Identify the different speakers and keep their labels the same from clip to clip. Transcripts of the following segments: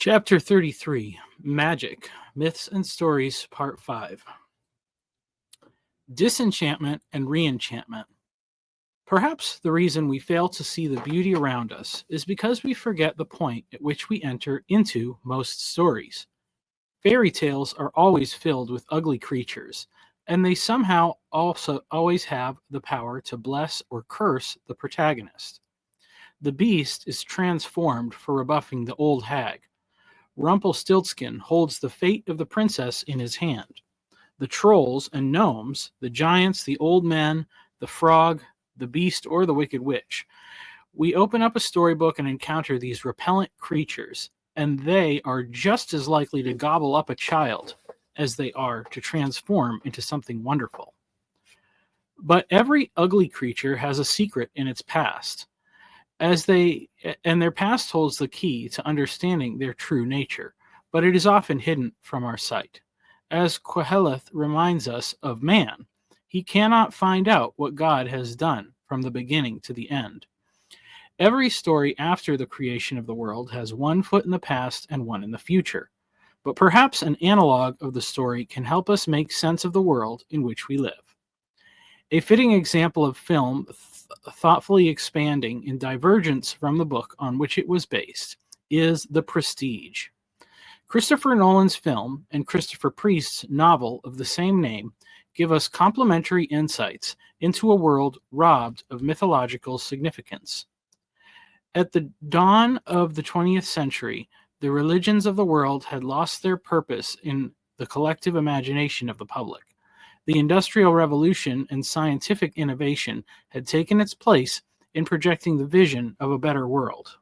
Speaker 1: Chapter 33, Magic, Myths and Stories, Part 5. Disenchantment and Reenchantment. Perhaps the reason we fail to see the beauty around us is because we forget the point at which we enter into most stories. Fairy tales are always filled with ugly creatures, and they somehow also always have the power to bless or curse the protagonist. The beast is transformed for rebuffing the old hag. Rumpelstiltskin holds the fate of the princess in his hand. The trolls and gnomes, the giants, the old men, the frog, the beast, or the wicked witch. We open up a storybook and encounter these repellent creatures, and they are just as likely to gobble up a child as they are to transform into something wonderful. But every ugly creature has a secret in its past, and their past holds the key to understanding their true nature, but it is often hidden from our sight. As Koheleth reminds us of man, he cannot find out what God has done from the beginning to the end. Every story after the creation of the world has one foot in the past and one in the future, but perhaps an analog of the story can help us make sense of the world in which we live. A fitting example of film thoughtfully expanding in divergence from the book on which it was based is The Prestige. Christopher Nolan's film and Christopher Priest's novel of the same name give us complementary insights into a world robbed of mythological significance. At the dawn of the 20th century, the religions of the world had lost their purpose in the collective imagination of the public. The Industrial Revolution and scientific innovation had taken its place in projecting the vision of a better world.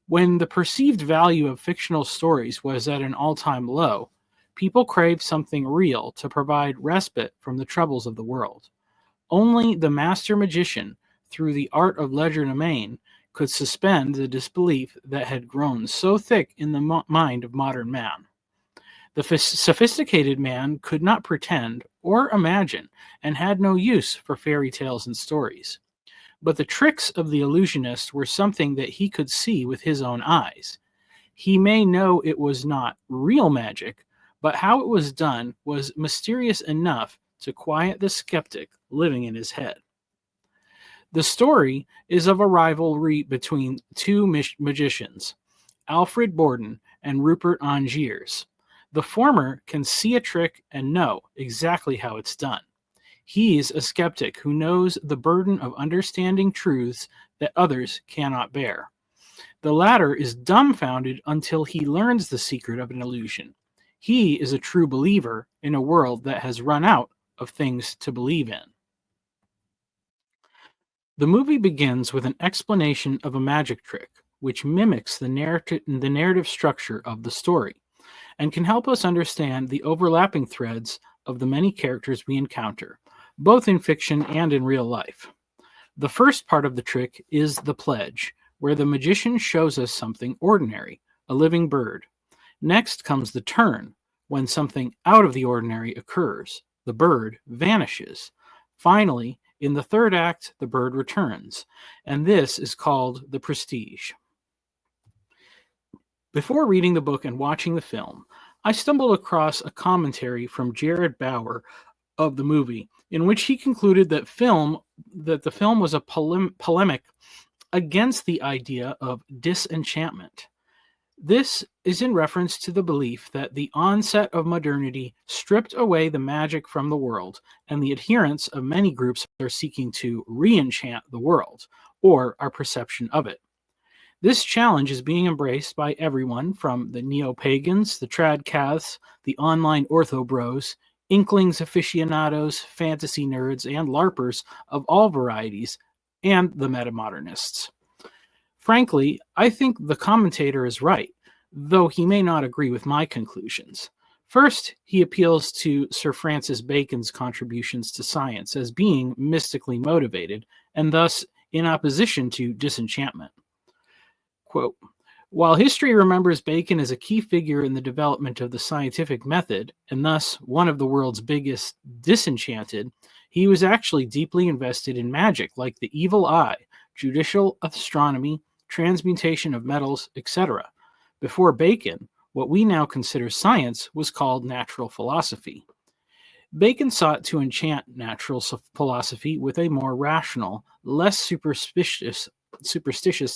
Speaker 1: When the perceived value of fictional stories was at an all-time low, people craved something real to provide respite from the troubles of the world. Only the master magician, through the art of legerdemain, could suspend the disbelief that had grown so thick in the mind of modern man. The sophisticated man could not pretend or imagine and had no use for fairy tales and stories. But the tricks of the illusionist were something that he could see with his own eyes. He may know it was not real magic, but how it was done was mysterious enough to quiet the skeptic living in his head. The story is of a rivalry between two magicians, Alfred Borden and Rupert Angiers. The former can see a trick and know exactly how it's done. He's a skeptic who knows the burden of understanding truths that others cannot bear. The latter is dumbfounded until he learns the secret of an illusion. He is a true believer in a world that has run out of things to believe in. The movie begins with an explanation of a magic trick, which mimics the narrative structure of the story, and can help us understand the overlapping threads of the many characters we encounter, both in fiction and in real life. The first part of the trick is the pledge, where the magician shows us something ordinary, a living bird. Next comes the turn, when something out of the ordinary occurs. The bird vanishes. Finally, in the third act, the bird returns, and this is called the prestige. Before reading the book and watching the film, I stumbled across a commentary from Jared Bauer of the movie, in which he concluded that the film was a polemic against the idea of disenchantment. This is in reference to the belief that the onset of modernity stripped away the magic from the world, and the adherents of many groups are seeking to re-enchant the world, or our perception of it. This challenge is being embraced by everyone from the neo-pagans, the trad-caths, the online ortho-bros, inklings aficionados, fantasy nerds, and LARPers of all varieties, and the metamodernists. Frankly, I think the commentator is right, though he may not agree with my conclusions. First, he appeals to Sir Francis Bacon's contributions to science as being mystically motivated, and thus in opposition to disenchantment. Quote, "While history remembers Bacon as a key figure in the development of the scientific method, and thus one of the world's biggest disenchanted, he was actually deeply invested in magic like the evil eye, judicial astronomy, transmutation of metals, etc. Before Bacon, what we now consider science was called natural philosophy. Bacon sought to enchant natural philosophy with a more rational, less superstitious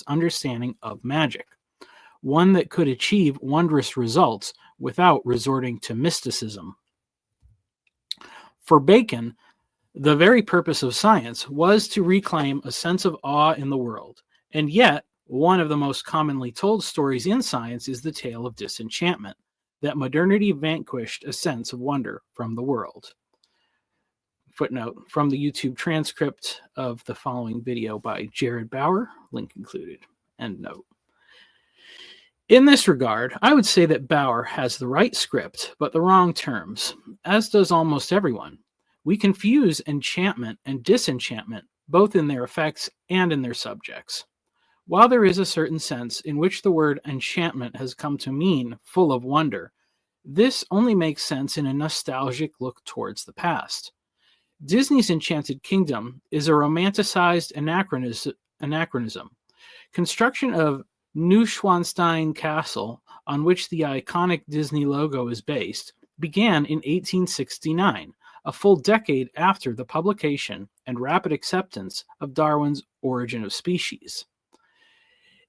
Speaker 1: understanding of magic, one that could achieve wondrous results without resorting to mysticism. For Bacon, the very purpose of science was to reclaim a sense of awe in the world, and yet one of the most commonly told stories in science is the tale of disenchantment, that modernity vanquished a sense of wonder from the world. Footnote from the YouTube transcript of the following video by Jared Bauer, link included. End note. In this regard, I would say that Bauer has the right script, but the wrong terms, as does almost everyone. We confuse enchantment and disenchantment, both in their effects and in their subjects. While there is a certain sense in which the word enchantment has come to mean full of wonder, this only makes sense in a nostalgic look towards the past. Disney's Enchanted Kingdom is a romanticized anachronism. Construction of Neuschwanstein Castle, on which the iconic Disney logo is based, began in 1869, a full decade after the publication and rapid acceptance of Darwin's Origin of Species.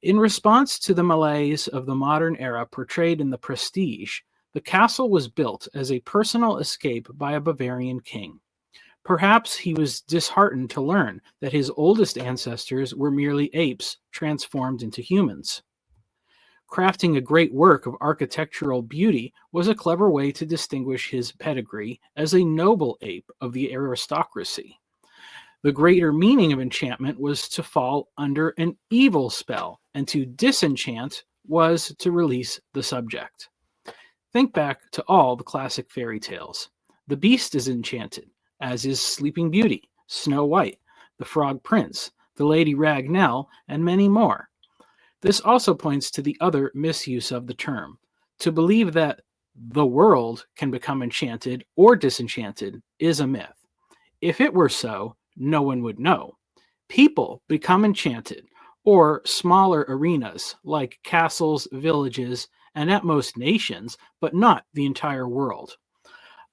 Speaker 1: In response to the malaise of the modern era portrayed in The Prestige, the castle was built as a personal escape by a Bavarian king. Perhaps he was disheartened to learn that his oldest ancestors were merely apes transformed into humans. Crafting a great work of architectural beauty was a clever way to distinguish his pedigree as a noble ape of the aristocracy. The greater meaning of enchantment was to fall under an evil spell, and to disenchant was to release the subject. Think back to all the classic fairy tales. The beast is enchanted, as is Sleeping Beauty, Snow White, the Frog Prince, the Lady Ragnell, and many more. This also points to the other misuse of the term. To believe that the world can become enchanted or disenchanted is a myth. If it were so, no one would know. People become enchanted, or smaller arenas like castles, villages, and at most nations, but not the entire world.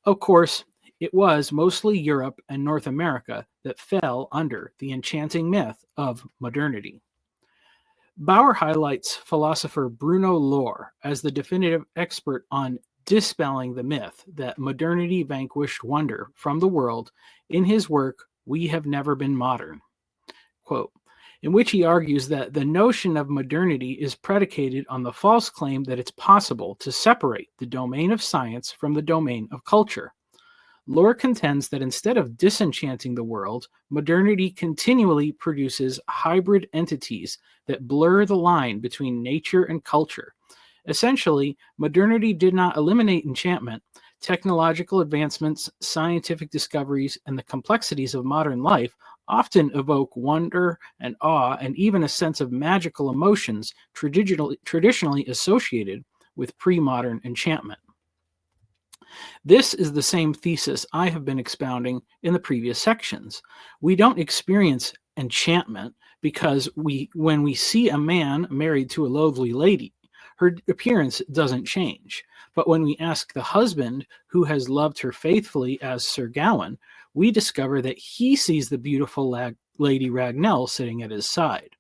Speaker 1: Of course, it was mostly Europe and North America that fell under the enchanting myth of modernity. Bauer highlights philosopher Bruno Lore as the definitive expert on dispelling the myth that modernity vanquished wonder from the world in his work, We Have Never Been Modern, quote, in which he argues that the notion of modernity is predicated on the false claim that it's possible to separate the domain of science from the domain of culture. Lore contends that instead of disenchanting the world, modernity continually produces hybrid entities that blur the line between nature and culture. Essentially, modernity did not eliminate enchantment. Technological advancements, scientific discoveries, and the complexities of modern life often evoke wonder and awe and even a sense of magical emotions traditionally associated with pre-modern enchantment. This is the same thesis I have been expounding in the previous sections. We don't experience enchantment because when we see a man married to a lovely lady, her appearance doesn't change. But when we ask the husband who has loved her faithfully as Sir Gawain, we discover that he sees the beautiful Lady Ragnell sitting at his side.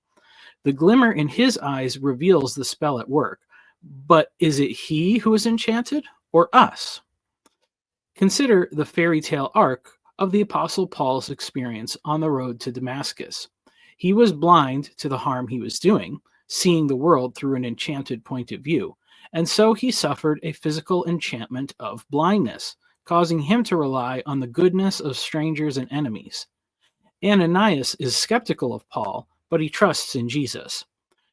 Speaker 1: The glimmer in his eyes reveals the spell at work. But is it he who is enchanted or us? Consider the fairy tale arc of the Apostle Paul's experience on the road to Damascus. He was blind to the harm he was doing, seeing the world through an enchanted point of view, and so he suffered a physical enchantment of blindness, causing him to rely on the goodness of strangers and enemies. Ananias is skeptical of Paul, but he trusts in Jesus.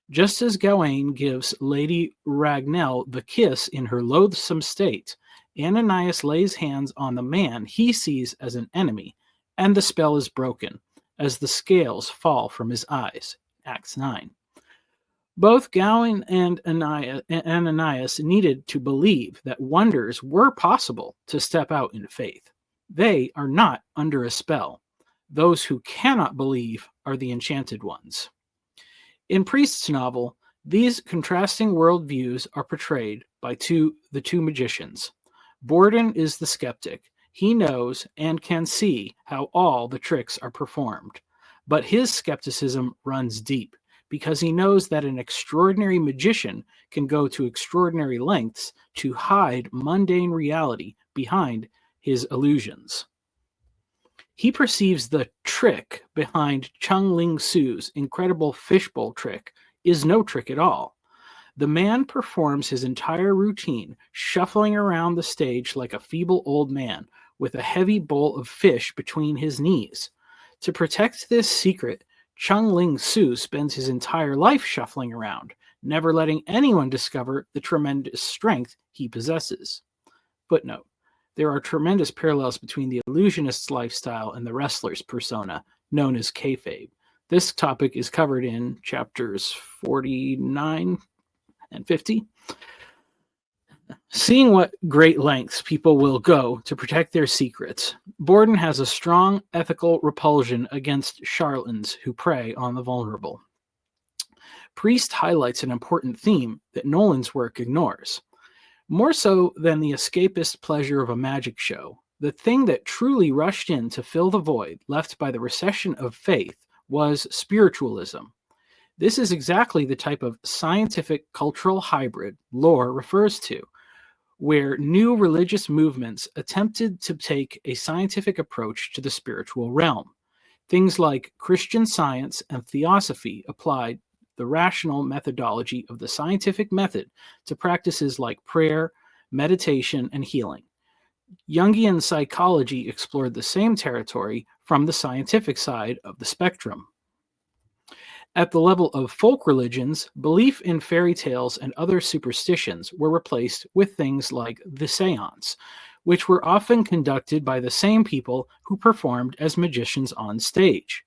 Speaker 1: Just as Gawain gives Lady Ragnell the kiss in her loathsome state, Ananias lays hands on the man he sees as an enemy, and the spell is broken, as the scales fall from his eyes. Acts 9. Both Gawain and Ananias needed to believe that wonders were possible to step out in faith. They are not under a spell. Those who cannot believe are the enchanted ones. In Priest's novel, These contrasting worldviews are portrayed by the two magicians. Borden is the skeptic. He knows and can see how all the tricks are performed. But his skepticism runs deep because he knows that an extraordinary magician can go to extraordinary lengths to hide mundane reality behind his illusions. He perceives the trick behind Chung Ling Su's incredible fishbowl trick is no trick at all. The man performs his entire routine, shuffling around the stage like a feeble old man, with a heavy bowl of fish between his knees. To protect this secret, Chung Ling Su spends his entire life shuffling around, never letting anyone discover the tremendous strength he possesses. Footnote: there are tremendous parallels between the illusionist's lifestyle and the wrestler's persona, known as kayfabe. This topic is covered in chapters 49 and 50. Seeing what great lengths people will go to protect their secrets, Borden has a strong ethical repulsion against charlatans who prey on the vulnerable. Priest highlights an important theme that Nolan's work ignores. More so than the escapist pleasure of a magic show, the thing that truly rushed in to fill the void left by the recession of faith was spiritualism. This is exactly the type of scientific cultural hybrid lore refers to, where new religious movements attempted to take a scientific approach to the spiritual realm. Things like Christian Science and Theosophy applied the rational methodology of the scientific method to practices like prayer, meditation, and healing. Jungian psychology explored the same territory from the scientific side of the spectrum. At the level of folk religions, belief in fairy tales and other superstitions were replaced with things like the seance, which were often conducted by the same people who performed as magicians on stage.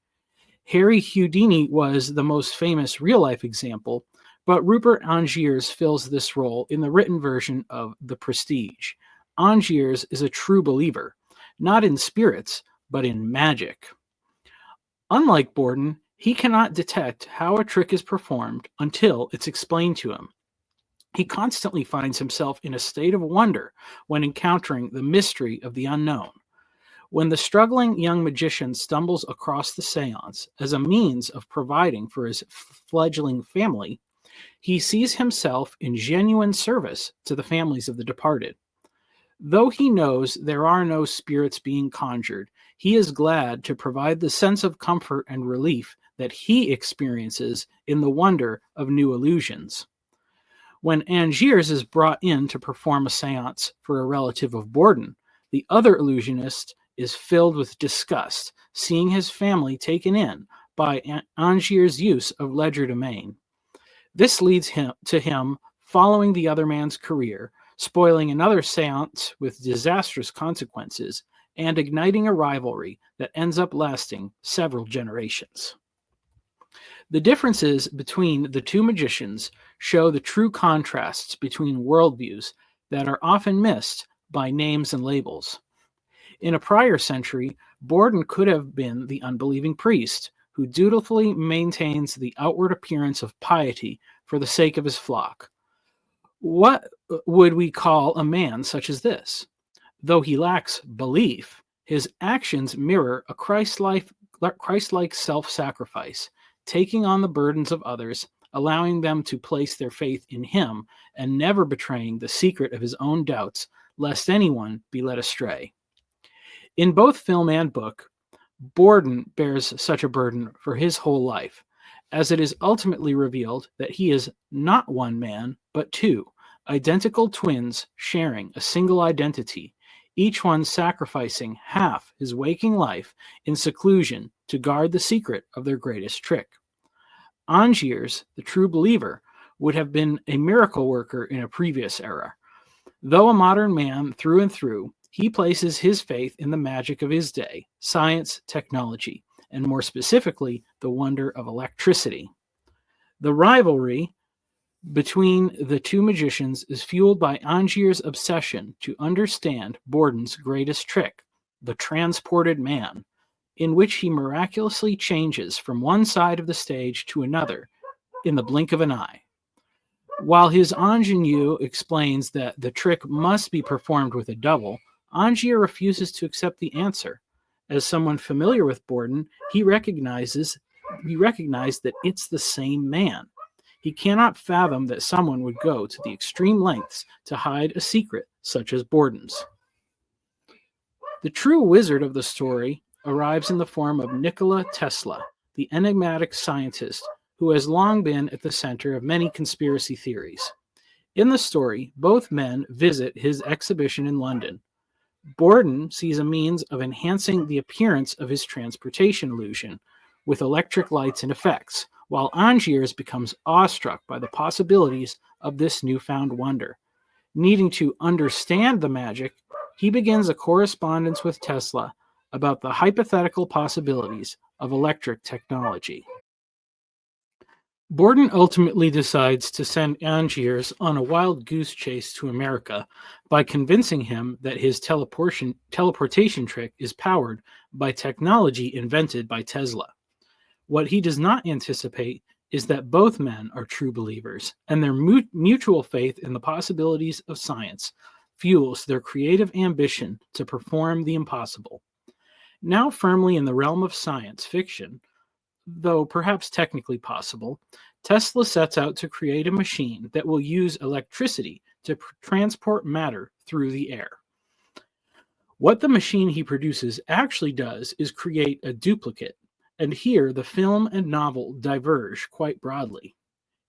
Speaker 1: Harry Houdini was the most famous real-life example, but Rupert Angiers fills this role in the written version of The Prestige. Angiers is a true believer, not in spirits, but in magic. Unlike Borden, he cannot detect how a trick is performed until it's explained to him. He constantly finds himself in a state of wonder when encountering the mystery of the unknown. When the struggling young magician stumbles across the seance as a means of providing for his fledgling family, he sees himself in genuine service to the families of the departed. Though he knows there are no spirits being conjured, he is glad to provide the sense of comfort and relief that he experiences in the wonder of new illusions. When Angiers is brought in to perform a seance for a relative of Borden, the other illusionist is filled with disgust, seeing his family taken in by Angier's use of legerdemain. This leads him following the other man's career, spoiling another seance with disastrous consequences, and igniting a rivalry that ends up lasting several generations. The differences between the two magicians show the true contrasts between worldviews that are often missed by names and labels. In a prior century, Borden could have been the unbelieving priest who dutifully maintains the outward appearance of piety for the sake of his flock. What would we call a man such as this? Though he lacks belief, his actions mirror a Christ-like self-sacrifice, taking on the burdens of others, allowing them to place their faith in him, and never betraying the secret of his own doubts, lest anyone be led astray. In both film and book, Borden bears such a burden for his whole life, as it is ultimately revealed that he is not one man, but two, identical twins sharing a single identity, each one sacrificing half his waking life in seclusion to guard the secret of their greatest trick. Angiers, the true believer, would have been a miracle worker in a previous era. Though a modern man through and through, he places his faith in the magic of his day, science, technology, and more specifically, the wonder of electricity. The rivalry between the two magicians is fueled by Angier's obsession to understand Borden's greatest trick, the transported man, in which he miraculously changes from one side of the stage to another in the blink of an eye. While his ingenue explains that the trick must be performed with a double, Angier refuses to accept the answer. As someone familiar with Borden, he recognized that it's the same man. He cannot fathom that someone would go to the extreme lengths to hide a secret such as Borden's. The true wizard of the story arrives in the form of Nikola Tesla, the enigmatic scientist who has long been at the center of many conspiracy theories. In the story, both men visit his exhibition in London. Borden sees a means of enhancing the appearance of his transportation illusion with electric lights and effects, while Angiers becomes awestruck by the possibilities of this newfound wonder. Needing to understand the magic, he begins a correspondence with Tesla about the hypothetical possibilities of electric technology. Borden ultimately decides to send Angiers on a wild goose chase to America by convincing him that his teleportation trick is powered by technology invented by Tesla. What he does not anticipate is that both men are true believers, and their mutual faith in the possibilities of science fuels their creative ambition to perform the impossible. Now firmly in the realm of science fiction, though perhaps technically possible, Tesla sets out to create a machine that will use electricity to transport matter through the air. What the machine he produces actually does is create a duplicate, and here the film and novel diverge quite broadly.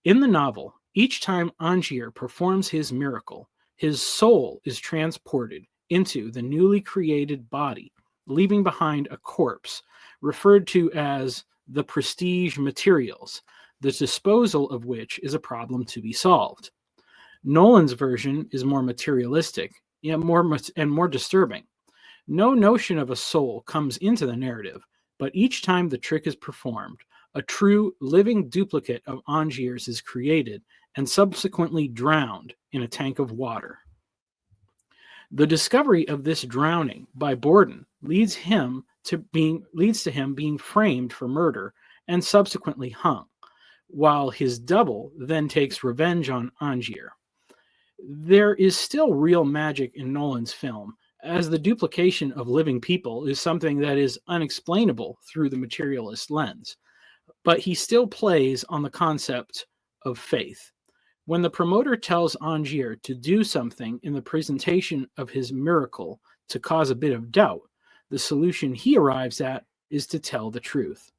Speaker 1: In the novel, each time Angier performs his miracle, his soul is transported into the newly created body, leaving behind a corpse referred to as the prestige materials, the disposal of which is a problem to be solved. Nolan's version is more materialistic and more disturbing. No notion of a soul comes into the narrative, but each time the trick is performed, a true living duplicate of Angiers is created and subsequently drowned in a tank of water. The discovery of this drowning by Borden leads to him being framed for murder and subsequently hung, while his double then takes revenge on Angier. There is still real magic in Nolan's film, as the duplication of living people is something that is unexplainable through the materialist lens, but he still plays on the concept of faith. When the promoter tells Angier to do something in the presentation of his miracle to cause a bit of doubt, the solution he arrives at is to tell the truth.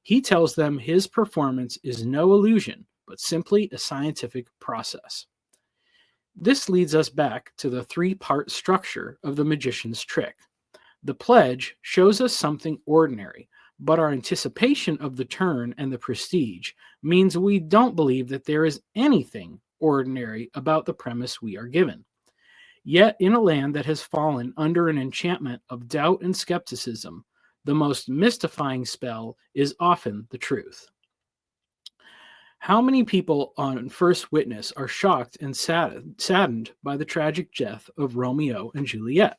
Speaker 1: He tells them his performance is no illusion, but simply a scientific process. This leads us back to the three-part structure of the magician's trick. The pledge shows us something ordinary, but our anticipation of the turn and the prestige means we don't believe that there is anything ordinary about the premise we are given. Yet, in a land that has fallen under an enchantment of doubt and skepticism, the most mystifying spell is often the truth. How many people on first witness are shocked and saddened by the tragic death of Romeo and Juliet?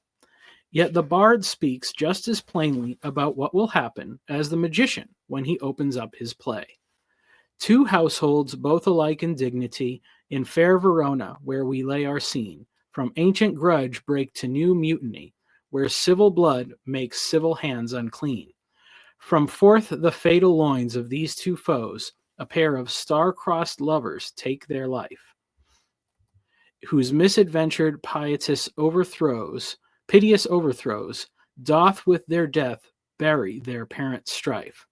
Speaker 1: Yet the bard speaks just as plainly about what will happen as the magician when he opens up his play. Two households, both alike in dignity, in fair Verona, where we lay our scene, from ancient grudge break to new mutiny, where civil blood makes civil hands unclean. From forth the fatal loins of these two foes, a pair of star-crossed lovers take their life, whose misadventured piteous overthrows doth with their death bury their parents' strife.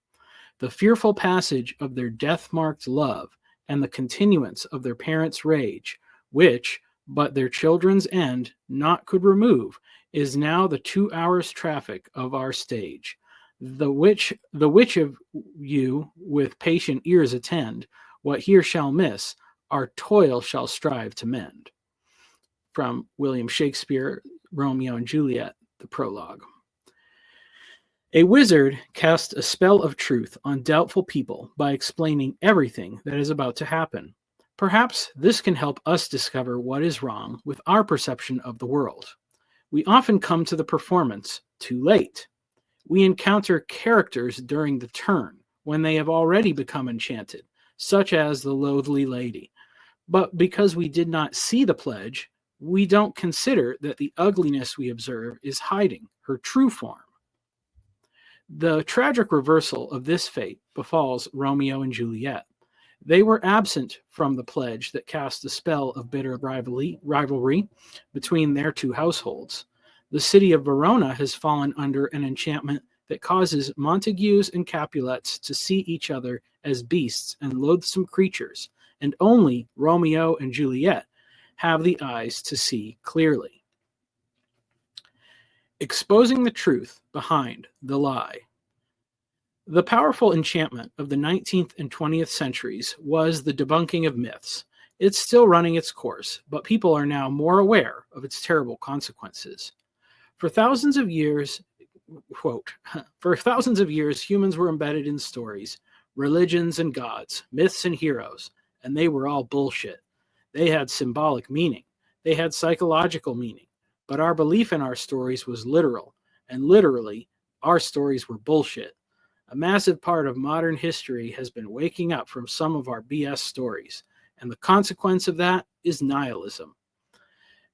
Speaker 1: The fearful passage of their death-marked love, and the continuance of their parents' rage, which, but their children's end not could remove, is now the 2 hours' traffic of our stage. The which of you with patient ears attend, what here shall miss, our toil shall strive to mend. From William Shakespeare, Romeo and Juliet, the prologue. A wizard casts a spell of truth on doubtful people by explaining everything that is about to happen. Perhaps this can help us discover what is wrong with our perception of the world. We often come to the performance too late. We encounter characters during the turn when they have already become enchanted, such as the loathly lady. But because we did not see the pledge, we don't consider that the ugliness we observe is hiding her true form. The tragic reversal of this fate befalls Romeo and Juliet. They were absent from the pledge that cast a spell of bitter rivalry between their two households. The city of Verona has fallen under an enchantment that causes Montagues and Capulets to see each other as beasts and loathsome creatures, and only Romeo and Juliet have the eyes to see clearly. Exposing the truth behind the lie. The powerful enchantment of the 19th and 20th centuries was the debunking of myths. It's still running its course, but people are now more aware of its terrible consequences. For thousands of years, quote, for thousands of years, humans were embedded in stories, religions and gods, myths and heroes, and they were all bullshit. They had symbolic meaning. They had psychological meaning. But our belief in our stories was literal, and literally, our stories were bullshit. A massive part of modern history has been waking up from some of our BS stories, and the consequence of that is nihilism.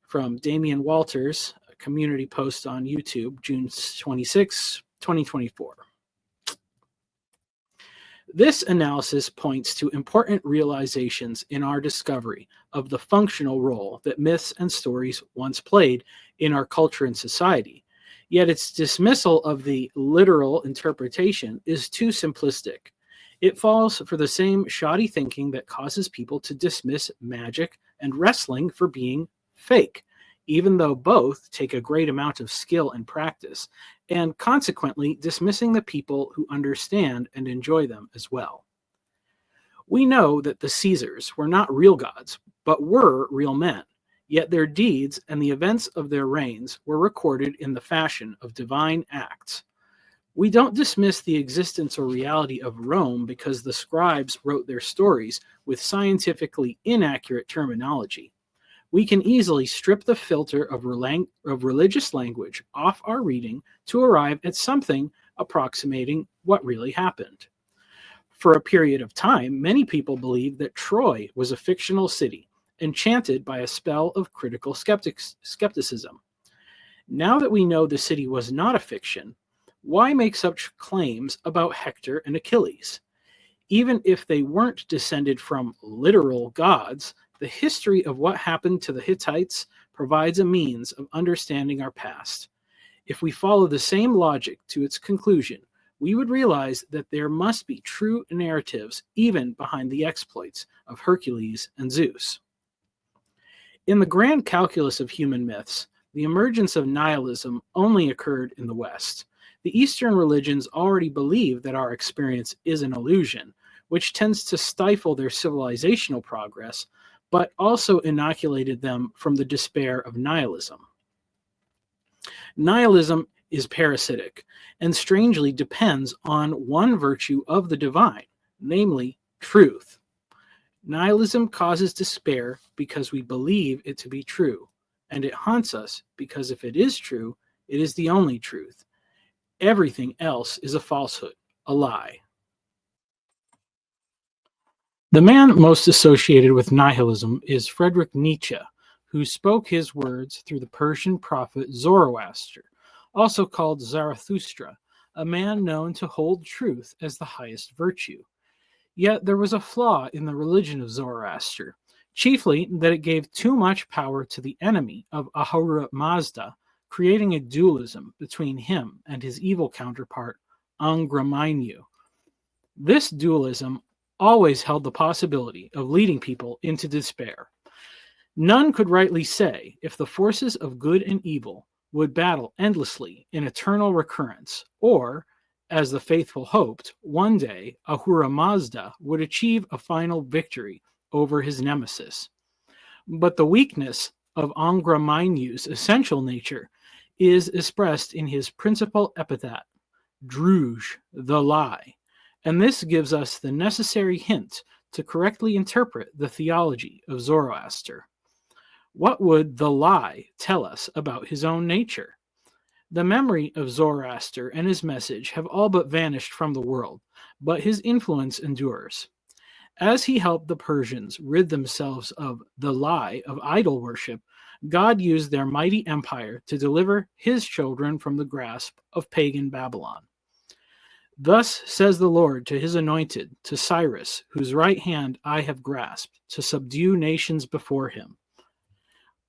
Speaker 1: From Damian Walters, a community post on YouTube, June 26, 2024. This analysis points to important realizations in our discovery of the functional role that myths and stories once played in our culture and society. Yet its dismissal of the literal interpretation is too simplistic. It falls for the same shoddy thinking that causes people to dismiss magic and wrestling for being fake, even though both take a great amount of skill and practice, and consequently dismissing the people who understand and enjoy them as well. We know that the Caesars were not real gods, but were real men. Yet their deeds and the events of their reigns were recorded in the fashion of divine acts. We don't dismiss the existence or reality of Rome because the scribes wrote their stories with scientifically inaccurate terminology. We can easily strip the filter of religious language off our reading to arrive at something approximating what really happened. For a period of time, many people believed that Troy was a fictional city, enchanted by a spell of critical skepticism. Now that we know the city was not a fiction, why make such claims about Hector and Achilles? Even if they weren't descended from literal gods, the history of what happened to the Hittites provides a means of understanding our past. If we follow the same logic to its conclusion, we would realize that there must be true narratives even behind the exploits of Hercules and Zeus. In the grand calculus of human myths, the emergence of nihilism only occurred in the West. The Eastern religions already believe that our experience is an illusion, which tends to stifle their civilizational progress, but also inoculated them from the despair of nihilism. Nihilism is parasitic and strangely depends on one virtue of the divine, namely truth. Nihilism causes despair because we believe it to be true, and it haunts us because if it is true, it is the only truth. Everything else is a falsehood, a lie. The man most associated with nihilism is Friedrich Nietzsche, who spoke his words through the Persian prophet Zoroaster, also called Zarathustra, a man known to hold truth as the highest virtue. Yet there was a flaw in the religion of Zoroaster, chiefly that it gave too much power to the enemy of Ahura Mazda, creating a dualism between him and his evil counterpart, Angier. This dualism always held the possibility of leading people into despair. None could rightly say if the forces of good and evil would battle endlessly in eternal recurrence, or, as the faithful hoped, one day Ahura Mazda would achieve a final victory over his nemesis. But the weakness of Angier essential nature is expressed in his principal epithet, Druge, the lie, and this gives us the necessary hint to correctly interpret the theology of Zoroaster. What would the lie tell us about his own nature? The memory of Zoroaster and his message have all but vanished from the world, but his influence endures. As he helped the Persians rid themselves of the lie of idol worship, God used their mighty empire to deliver his children from the grasp of pagan Babylon. Thus says the Lord to his anointed, to Cyrus, whose right hand I have grasped, to subdue nations before him,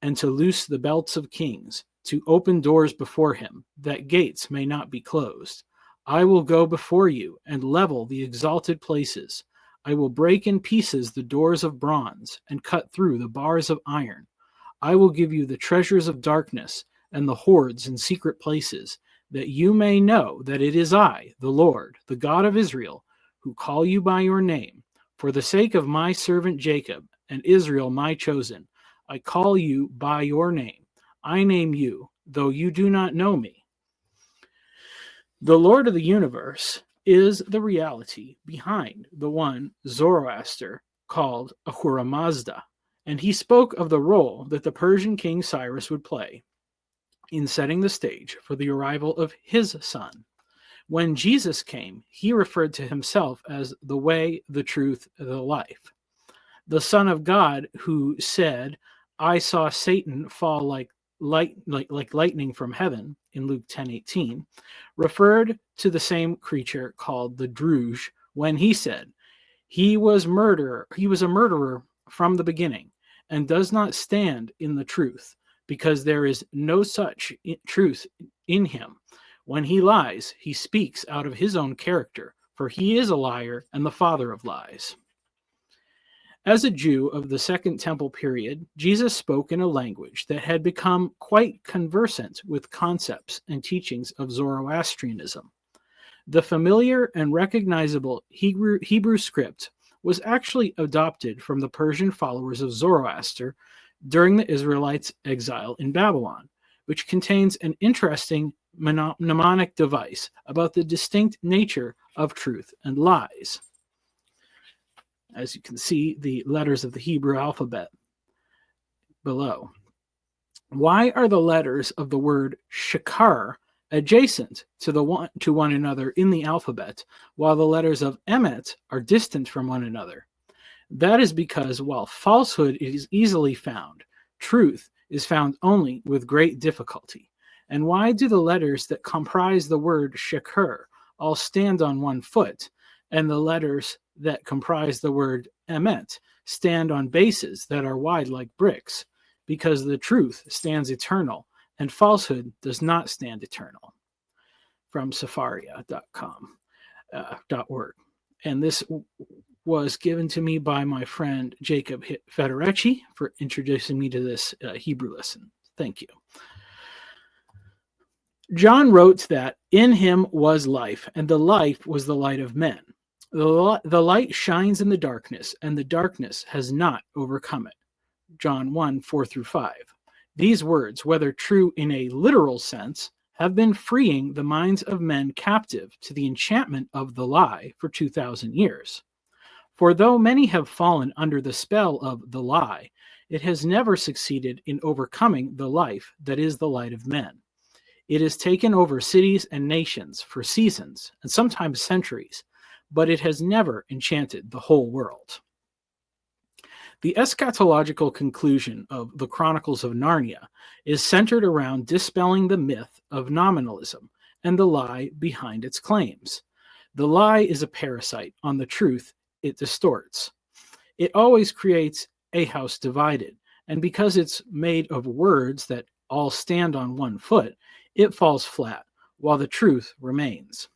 Speaker 1: and to loose the belts of kings, to open doors before him, that gates may not be closed. I will go before you and level the exalted places. I will break in pieces the doors of bronze and cut through the bars of iron. I will give you the treasures of darkness and the hoards in secret places, that you may know that it is I, the Lord, the God of Israel, who call you by your name. For the sake of my servant Jacob and Israel my chosen, I call you by your name. I name you, though you do not know me. The Lord of the universe is the reality behind the one Zoroaster called Ahura Mazda, and he spoke of the role that the Persian king Cyrus would play in setting the stage for the arrival of his son. When Jesus came, he referred to himself as the way, the truth, the life. The Son of God, who said, I saw Satan fall like lightning from heaven in Luke 10:18, referred to the same creature called the Druge when he said, he was a murderer from the beginning and does not stand in the truth, because there is no such truth in him. When he lies, he speaks out of his own character, for he is a liar and the father of lies. As a Jew of the Second Temple period, Jesus spoke in a language that had become quite conversant with concepts and teachings of Zoroastrianism. The familiar and recognizable Hebrew script was actually adopted from the Persian followers of Zoroaster during the Israelites' exile in Babylon, which contains an interesting mnemonic device about the distinct nature of truth and lies. As you can see, the letters of the Hebrew alphabet below. Why are the letters of the word shakar adjacent to one another in the alphabet, while the letters of emet are distant from one another? That is because while falsehood is easily found, truth is found only with great difficulty. And why do the letters that comprise the word shakar all stand on one foot, and the letters that comprise the word emet stand on bases that are wide like bricks? Because the truth stands eternal, and falsehood does not stand eternal. From Safaria.com.org. And this was given to me by my friend Jacob Federecci for introducing me to this Hebrew lesson. Thank you. John wrote that in him was life, and the life was the light of men. The light shines in the darkness, and the darkness has not overcome it. John 1:4-5. These words, whether true in a literal sense, have been freeing the minds of men captive to the enchantment of the lie for 2,000 years. For though many have fallen under the spell of the lie, it has never succeeded in overcoming the life that is the light of men. It has taken over cities and nations for seasons and sometimes centuries, but it has never enchanted the whole world. The eschatological conclusion of the Chronicles of Narnia is centered around dispelling the myth of nominalism and the lie behind its claims. The lie is a parasite on the truth it distorts. It always creates a house divided, and because it's made of words that all stand on one foot, it falls flat, while the truth remains.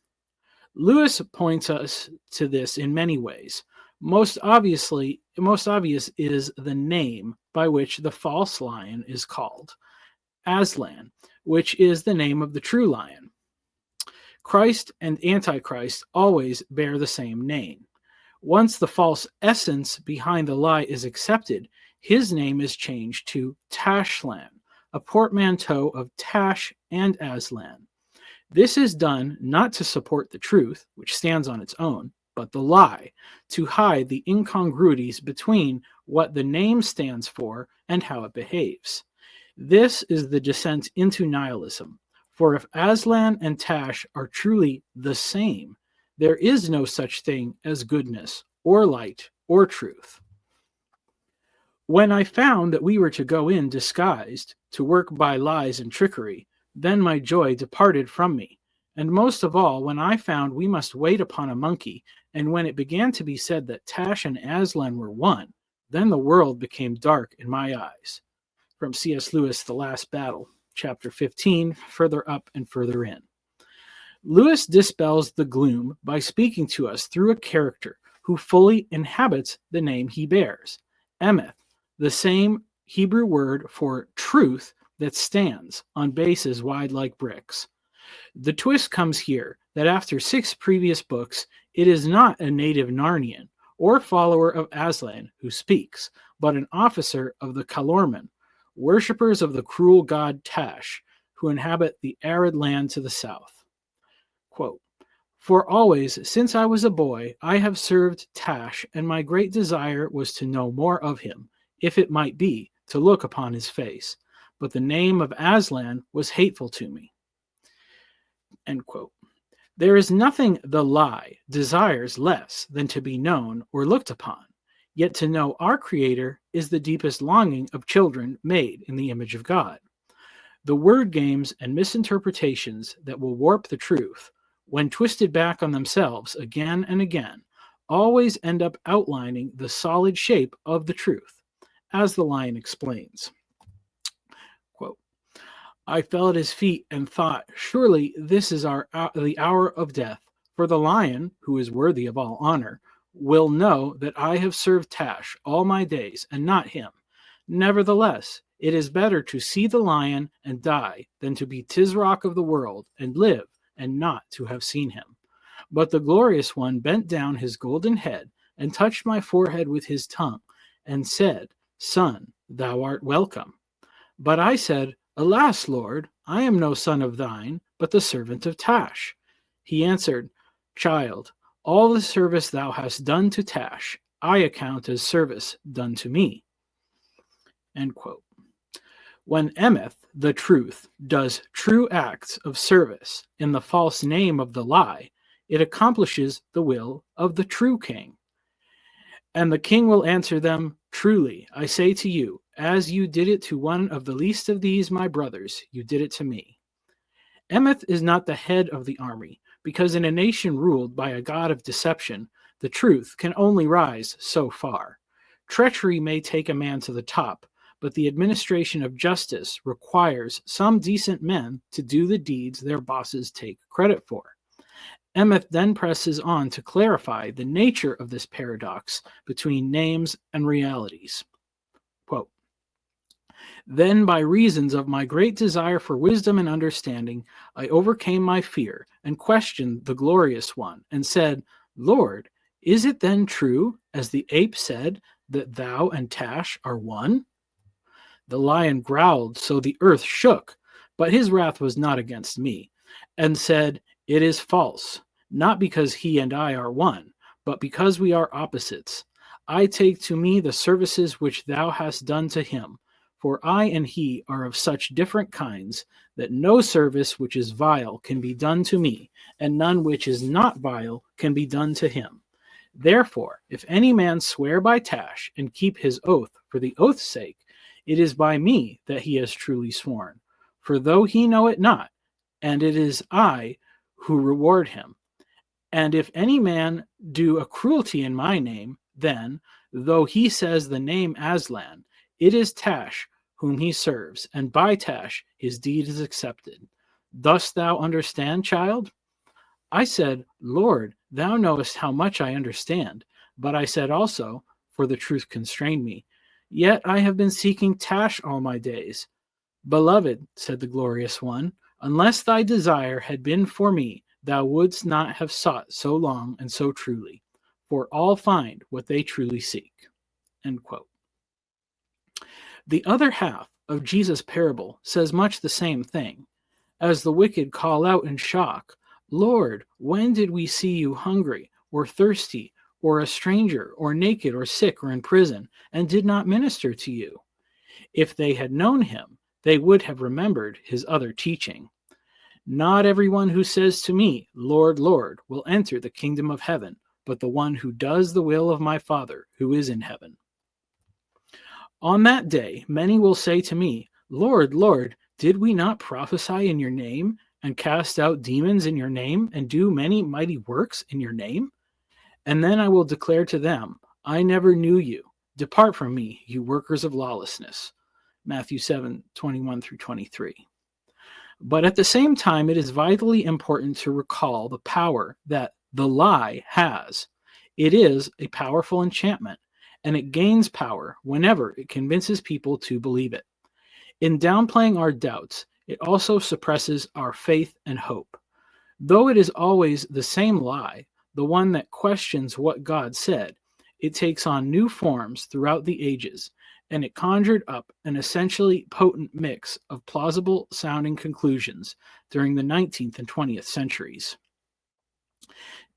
Speaker 1: Lewis points us to this in many ways. Most obvious is the name by which the false lion is called, Aslan, which is the name of the true lion. Christ and Antichrist always bear the same name. Once the false essence behind the lie is accepted, his name is changed to Tashlan, a portmanteau of Tash and Aslan. This is done not to support the truth, which stands on its own, but the lie, to hide the incongruities between what the name stands for and how it behaves. This is the descent into nihilism, for if Aslan and Tash are truly the same, there is no such thing as goodness or light or truth. When I found that we were to go in disguised, to work by lies and trickery, then my joy departed from me. And most of all, when I found we must wait upon a monkey, and when it began to be said that Tash and Aslan were one, then the world became dark in my eyes. From C.S. Lewis' The Last Battle, Chapter 15, further up and further in. Lewis dispels the gloom by speaking to us through a character who fully inhabits the name he bears, Emeth, the same Hebrew word for truth that stands on bases wide like bricks. The twist comes here that after 6 previous books, it is not a native Narnian or follower of Aslan who speaks, but an officer of the Calormen, worshippers of the cruel god Tash, who inhabit the arid land to the south. Quote, "For always, since I was a boy, I have served Tash, and my great desire was to know more of him, if it might be, to look upon his face. But the name of Aslan was hateful to me." End quote. There is nothing the lie desires less than to be known or looked upon, yet to know our Creator is the deepest longing of children made in the image of God. The word games and misinterpretations that will warp the truth, when twisted back on themselves again and again, always end up outlining the solid shape of the truth, as the lion explains. Quote, "I fell at his feet and thought, surely this is the hour of death, for the lion, who is worthy of all honor, will know that I have served Tash all my days, and not him. Nevertheless, it is better to see the lion and die than to be Tisroc of the world and live and not to have seen him. But the glorious one bent down his golden head and touched my forehead with his tongue and said, 'Son, thou art welcome.' But I said, 'Alas, Lord, I am no son of thine, but the servant of Tash.' He answered, 'Child, all the service thou hast done to Tash, I account as service done to me.'" End quote. When Emeth, the truth, does true acts of service in the false name of the lie, it accomplishes the will of the true king. And the king will answer them, "Truly, I say to you, as you did it to one of the least of these my brothers, you did it to me." Emeth is not the head of the army, because in a nation ruled by a god of deception, the truth can only rise so far. Treachery may take a man to the top, but the administration of justice requires some decent men to do the deeds their bosses take credit for. Emeth then presses on to clarify the nature of this paradox between names and realities. Quote, "Then by reasons of my great desire for wisdom and understanding, I overcame my fear and questioned the glorious one and said, 'Lord, is it then true, as the ape said, that thou and Tash are one?' The lion growled so the earth shook, but his wrath was not against me, and said, 'It is false, not because he and I are one, but because we are opposites. I take to me the services which thou hast done to him, for I and he are of such different kinds that no service which is vile can be done to me, and none which is not vile can be done to him. Therefore, if any man swear by Tash and keep his oath for the oath's sake, it is by me that he has truly sworn. For though he know it not, and it is I who reward him. And if any man do a cruelty in my name, then, though he says the name Aslan, it is Tash whom he serves, and by Tash his deed is accepted. Dost thou understand, child?' I said, 'Lord, thou knowest how much I understand.' But I said also, for the truth constrained me, 'Yet I have been seeking Tash all my days.' 'Beloved,' said the glorious one, 'unless thy desire had been for me, thou wouldst not have sought so long and so truly, for all find what they truly seek." End quote. The other half of Jesus' parable says much the same thing. As the wicked call out in shock, "Lord, when did we see you hungry, or thirsty, or a stranger, or naked, or sick, or in prison, and did not minister to you?" If they had known him, they would have remembered his other teaching. "Not everyone who says to me, 'Lord, Lord,' will enter the kingdom of heaven, but the one who does the will of my Father who is in heaven. On that day, many will say to me, Lord, Lord, did we not prophesy in your name, and cast out demons in your name, and do many mighty works in your name? And then I will declare to them, I never knew you. Depart from me, you workers of lawlessness. Matthew 7:21-23. But at the same time, it is vitally important to recall the power that the lie has. It is a powerful enchantment, and it gains power whenever it convinces people to believe it. In downplaying our doubts, it also suppresses our faith and hope. Though it is always the same lie, the one that questions what God said, it takes on new forms throughout the ages, and it conjured up an essentially potent mix of plausible sounding conclusions during the 19th and 20th centuries.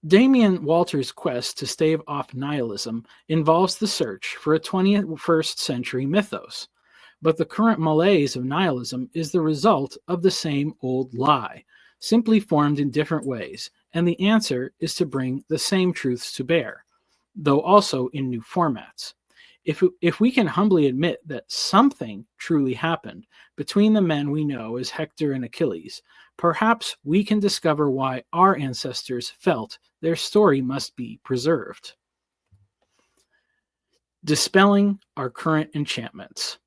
Speaker 1: Damian Walter's quest to stave off nihilism involves the search for a 21st century mythos, but the current malaise of nihilism is the result of the same old lie, simply formed in different ways, and the answer is to bring the same truths to bear, though also in new formats. If we can humbly admit that something truly happened between the men we know as Hector and Achilles, perhaps we can discover why our ancestors felt their story must be preserved. Dispelling our current enchantments.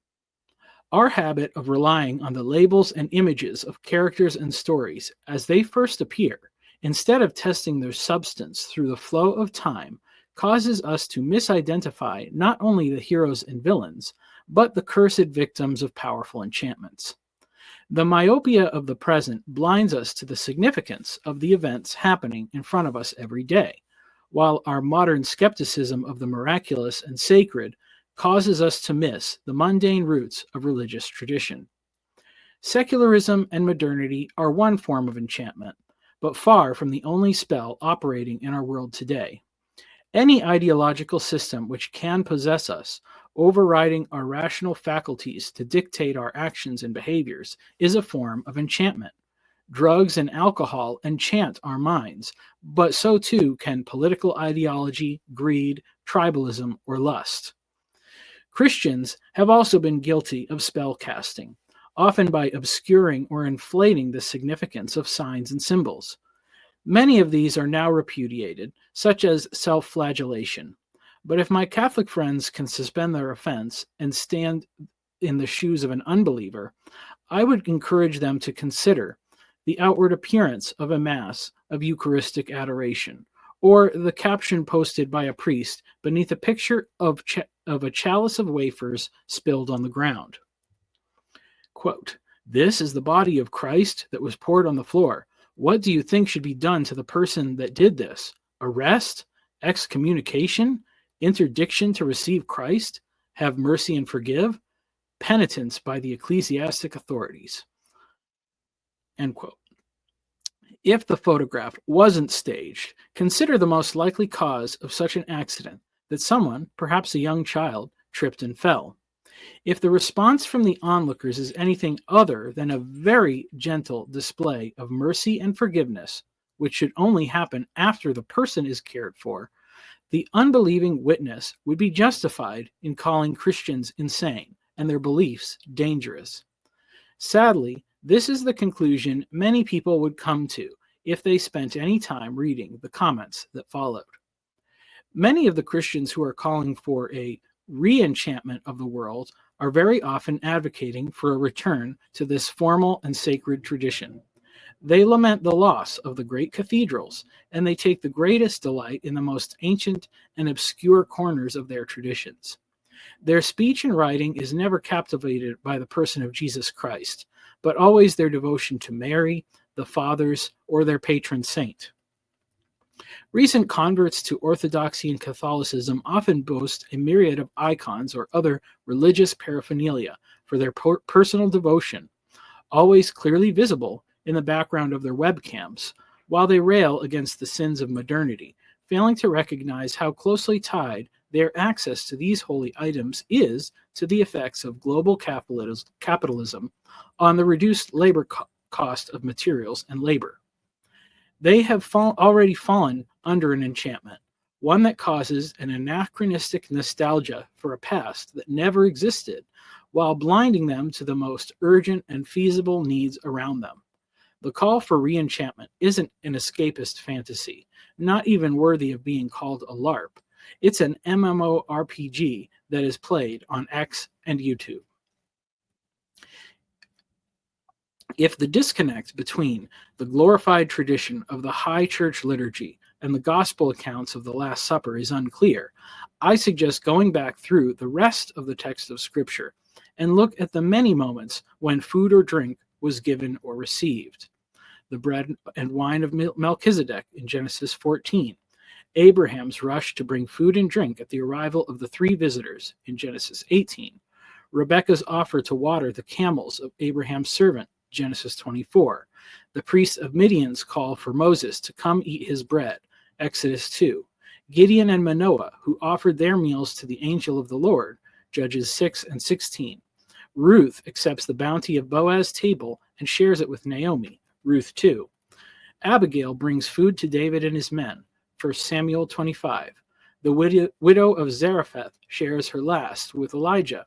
Speaker 1: Our habit of relying on the labels and images of characters and stories as they first appear, instead of testing their substance through the flow of time, causes us to misidentify not only the heroes and villains, but the cursed victims of powerful enchantments. The myopia of the present blinds us to the significance of the events happening in front of us every day, while our modern skepticism of the miraculous and sacred causes us to miss the mundane roots of religious tradition. Secularism and modernity are one form of enchantment, but far from the only spell operating in our world today. Any ideological system which can possess us, overriding our rational faculties to dictate our actions and behaviors, is a form of enchantment. Drugs and alcohol enchant our minds, but so too can political ideology, greed, tribalism, or lust. Christians have also been guilty of spell casting, often by obscuring or inflating the significance of signs and symbols. Many of these are now repudiated, such as self-flagellation. But if my Catholic friends can suspend their offense and stand in the shoes of an unbeliever, I would encourage them to consider the outward appearance of a Mass of Eucharistic adoration, or the caption posted by a priest beneath a picture of a chalice of wafers spilled on the ground. Quote, "This is the body of Christ that was poured on the floor. What do you think should be done to the person that did this? Arrest? Excommunication? Interdiction to receive Christ? Have mercy and forgive? Penitence by the ecclesiastic authorities." End quote. If the photograph wasn't staged, consider the most likely cause of such an accident, that someone, perhaps a young child, tripped and fell. If the response from the onlookers is anything other than a very gentle display of mercy and forgiveness, which should only happen after the person is cared for, the unbelieving witness would be justified in calling Christians insane and their beliefs dangerous. Sadly, this is the conclusion many people would come to if they spent any time reading the comments that followed. Many of the Christians who are calling for a re-enchantment of the world are very often advocating for a return to this formal and sacred tradition. They lament the loss of the great cathedrals, and they take the greatest delight in the most ancient and obscure corners of their traditions. Their speech and writing is never captivated by the person of Jesus Christ, but always their devotion to Mary, the Fathers, or their patron saint. Recent converts to Orthodoxy and Catholicism often boast a myriad of icons or other religious paraphernalia for their personal devotion, always clearly visible in the background of their webcams, while they rail against the sins of modernity, failing to recognize how closely tied their access to these holy items is to the effects of global capitalism on the reduced labor cost of materials and labor. They have already fallen under an enchantment, one that causes an anachronistic nostalgia for a past that never existed, while blinding them to the most urgent and feasible needs around them. The call for re-enchantment isn't an escapist fantasy, not even worthy of being called a LARP. It's an MMORPG that is played on X and YouTube. If the disconnect between the glorified tradition of the high church liturgy and the gospel accounts of the Last Supper is unclear, I suggest going back through the rest of the text of Scripture and look at the many moments when food or drink was given or received. The bread and wine of Melchizedek in Genesis 14, Abraham's rush to bring food and drink at the arrival of the three visitors in Genesis 18, Rebekah's offer to water the camels of Abraham's servant, Genesis 24, the priest of Midian's call for Moses to come eat his bread, Exodus 2, Gideon and Manoah, who offered their meals to the angel of the Lord, Judges 6 and 16. Ruth accepts the bounty of Boaz's table and shares it with Naomi, Ruth 2. Abigail brings food to David and his men, 1 Samuel 25. The widow of Zarephath shares her last with Elijah,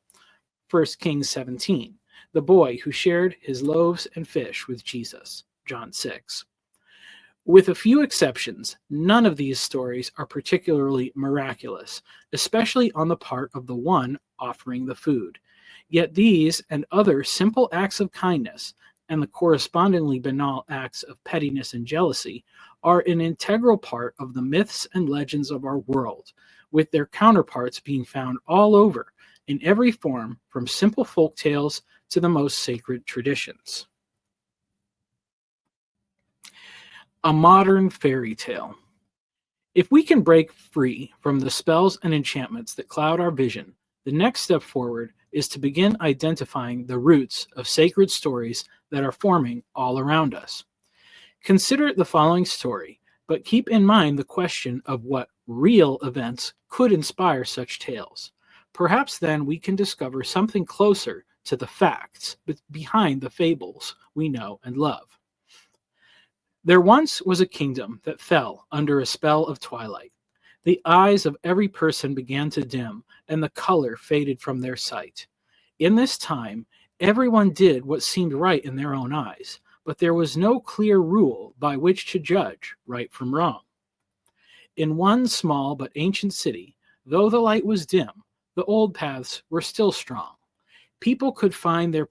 Speaker 1: 1 Kings 17. The boy who shared his loaves and fish with Jesus, John 6. With a few exceptions, none of these stories are particularly miraculous, especially on the part of the one offering the food. Yet these and other simple acts of kindness, and the correspondingly banal acts of pettiness and jealousy, are an integral part of the myths and legends of our world, with their counterparts being found all over, in every form, from simple folk tales to the most sacred traditions. A modern fairy tale. If we can break free from the spells and enchantments that cloud our vision, the next step forward is to begin identifying the roots of sacred stories that are forming all around us. Consider the following story, but keep in mind the question of what real events could inspire such tales. Perhaps then we can discover something closer to the facts behind the fables we know and love. There once was a kingdom that fell under a spell of twilight. The eyes of every person began to dim, and the color faded from their sight. In this time, everyone did what seemed right in their own eyes, but there was no clear rule by which to judge right from wrong. In one small but ancient city, though the light was dim, the old paths were still strong. People could find their